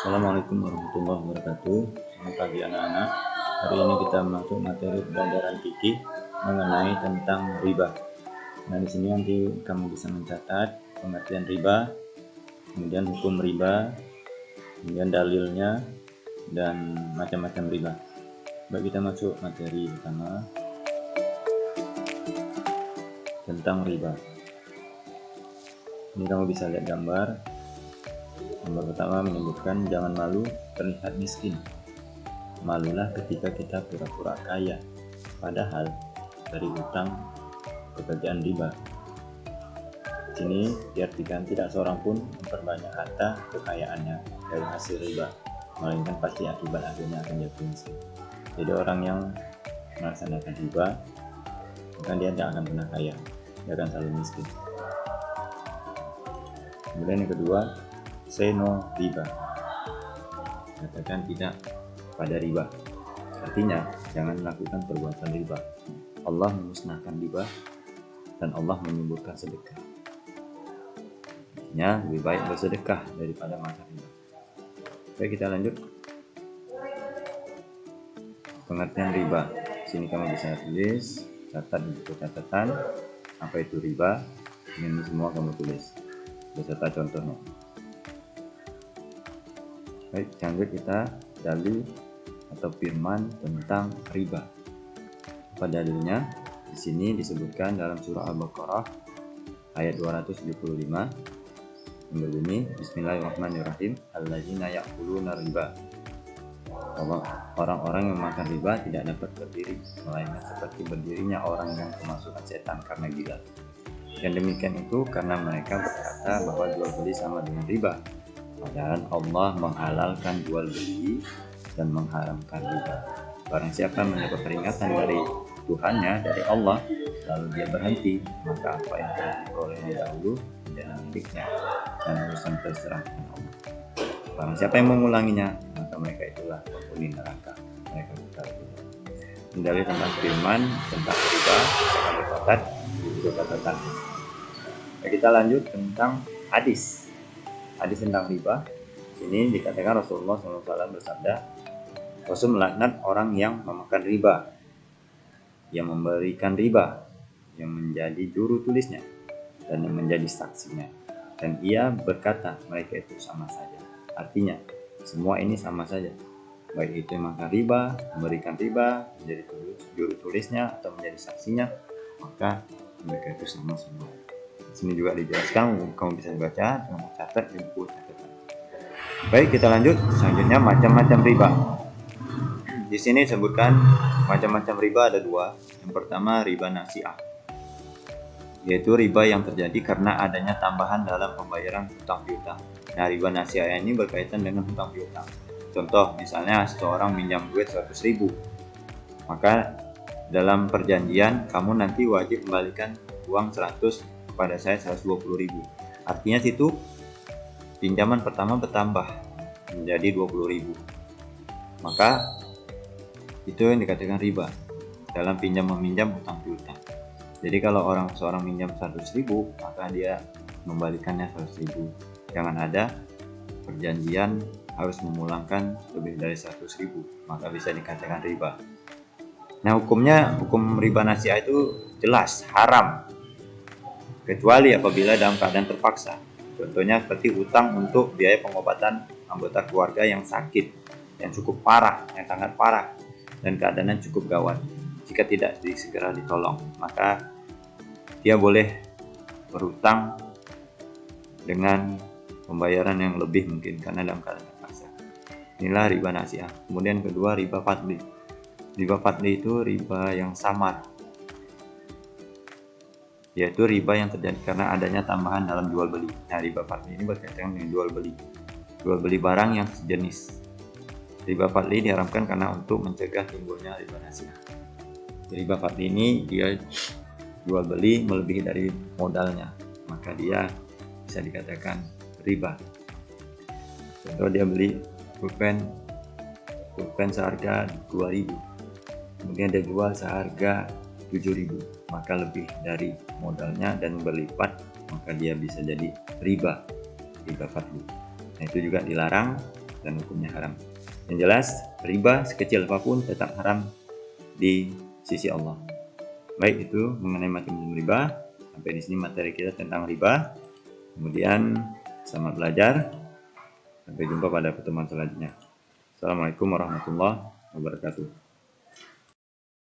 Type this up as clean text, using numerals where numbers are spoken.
Assalamualaikum warahmatullahi wabarakatuh. Selamat pagi anak-anak. Hari ini kita masuk materi pelajaran fikih mengenai tentang riba. Nah, di sini nanti kamu bisa mencatat pengertian riba, kemudian hukum riba, kemudian dalilnya, dan macam-macam riba. Baik, kita masuk materi pertama tentang riba. Ini kamu bisa lihat gambar. Nomor pertama menyebutkan jangan malu terlihat miskin. Malulah ketika kita pura-pura kaya, padahal dari utang pekerjaan riba. Di sini diartikan tidak seorang pun memperbanyak harta kekayaannya dari hasil riba, melainkan pasti akibat akhirnya akan jatuh miskin. Jadi orang yang melaksanakan riba, maka dia tidak akan pernah kaya, dia akan selalu miskin. Kemudian yang kedua, say no riba. Katakan tidak pada riba. Artinya, jangan melakukan perbuatan riba. Allah memusnahkan riba dan Allah menyuburkan sedekah. Artinya, lebih baik bersedekah daripada makan riba. Baik, kita lanjut. Pengertian riba. Sini kamu bisa tulis, catat di buku catatan apa itu riba. Ini semua kamu tulis beserta contohnya. Baik, lanjut kita dalil atau firman tentang riba. Apa dalilnya? Di sini disebutkan dalam surah Al-Baqarah ayat 275 yang berbunyi Bismillahirrahmanirrahim alladzina ya'kuluna riba. Orang-orang yang makan riba tidak dapat berdiri, melainkan seperti berdirinya orang yang kemasukan setan karena gila. Yang demikian itu karena mereka berkata bahwa jual beli sama dengan riba. Padahal Allah menghalalkan jual beli dan mengharamkan riba. Barang siapa mendapat peringatan dari Tuhannya, dari Allah, lalu dia berhenti, maka apa yang telah diperolehnya dahulu menjadi miliknya dan urusan terserah kepada Allah. Barang siapa yang mengulanginya, maka mereka itulah penghuni neraka. Mereka kekal. Dalil tentang firman tentang riba akan dicatat di buku catatan. Kita lanjut tentang hadis. Hadis tentang riba. Ini dikatakan Rasulullah SAW bersabda, Rasul melaknat orang yang memakan riba, yang memberikan riba, yang menjadi juru tulisnya, dan yang menjadi saksinya. Dan ia berkata, mereka itu sama saja. Artinya, semua ini sama saja. Baik itu yang makan riba, memberikan riba, menjadi juru tulisnya, atau menjadi saksinya, maka mereka itu sama semua. Sini juga dijelaskan, kamu bisa baca, kamu catat di buku catatan. Baik, kita lanjut. Selanjutnya macam-macam riba. Di sini disebutkan macam-macam riba ada dua. Yang pertama riba nasi'ah, yaitu riba yang terjadi karena adanya tambahan dalam pembayaran hutang piutang. Nah, riba nasi'ah ini berkaitan dengan hutang piutang. Contoh, misalnya seseorang minjam duit 100.000, maka dalam perjanjian kamu nanti wajib kembalikan uang 100 kepada saya 120.000. Artinya situ pinjaman pertama bertambah menjadi 20.000. Maka itu yang dikatakan riba dalam pinjam meminjam utang piutang. Jadi kalau seorang minjam 100.000, maka dia membalikannya 100.000. Jangan ada perjanjian harus memulangkan lebih dari 100.000, maka bisa dikatakan riba. Nah, hukum riba nasi'ah itu jelas haram, kecuali apabila dalam keadaan terpaksa. Contohnya seperti utang untuk biaya pengobatan anggota keluarga yang sakit, yang cukup parah, yang sangat parah, dan keadaannya cukup gawat. Jika tidak segera ditolong, maka dia boleh berutang dengan pembayaran yang lebih mungkin karena dalam keadaan terpaksa. Inilah riba nasi'ah. Kemudian kedua, riba fadli. Riba fadli itu riba yang samar, yaitu riba yang terjadi karena adanya tambahan dalam jual beli. Nah, riba fadli ini berkaitan dengan jual beli barang yang sejenis. Riba fadli diharamkan karena untuk mencegah timbulnya riba nasi'ah. Riba fadli ini dia jual beli melebihi dari modalnya, maka dia bisa dikatakan riba. Contoh, dia beli pulpen seharga 2.000, kemudian dia jual seharga 7.000, maka lebih dari modalnya dan berlipat, maka dia bisa jadi riba fadli. Nah, itu juga dilarang dan hukumnya haram. Yang jelas, riba sekecil apapun tetap haram di sisi Allah. Baik, itu mengenai macam-macam riba. Sampai di sini materi kita tentang riba. Kemudian selamat belajar. Sampai jumpa pada pertemuan selanjutnya. Assalamualaikum warahmatullahi wabarakatuh.